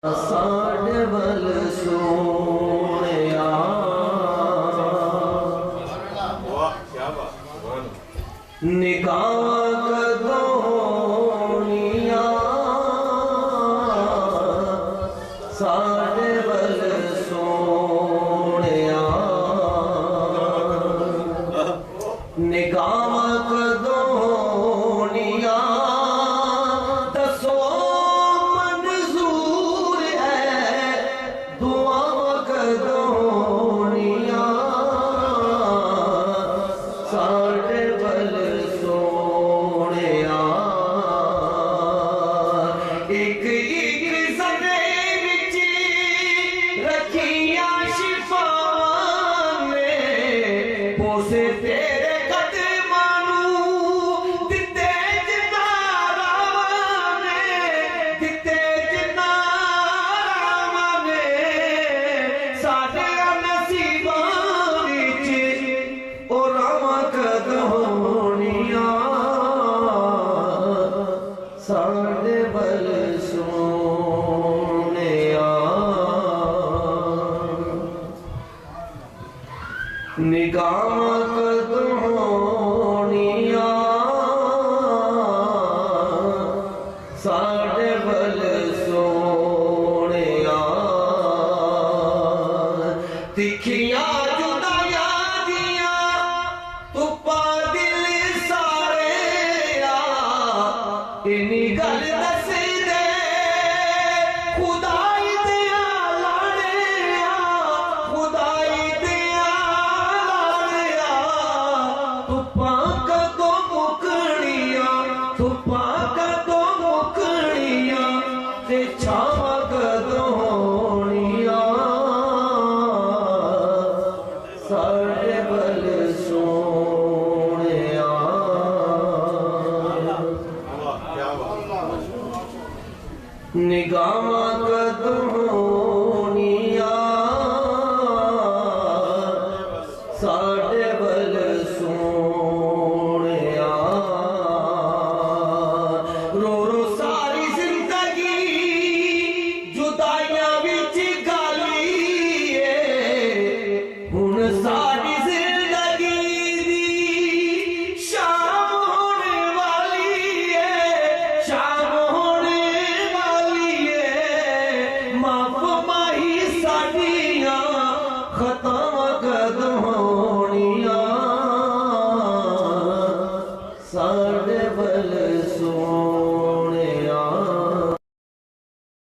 साढ़े वल सोहणिया निगाह कदों होणिया साढ़े वल सोहणिया निगाह कदों होणिया साढ़े वल सोहणिया एक एक सदे विच रखिया शिफावां ने पोसे तेरे कदमां नूं दिते जिन्ना रावां ने दिते जिन्ना रावां ने साडे नसीबां विच ओ रावां होणिया साढ़े वल सोहणिया निगाह कदों होणिया साढ़े वल सोहणिया तिखिया इनी गल दस दे खुदाई दिया लाड़िया खुदाई दिया लाड़िया तुप्पा कदों मुकणिया तुप्पा कदों मुकणिया ते छावां कदों होणिया साढ़े वल सोहणिया निगाह कदों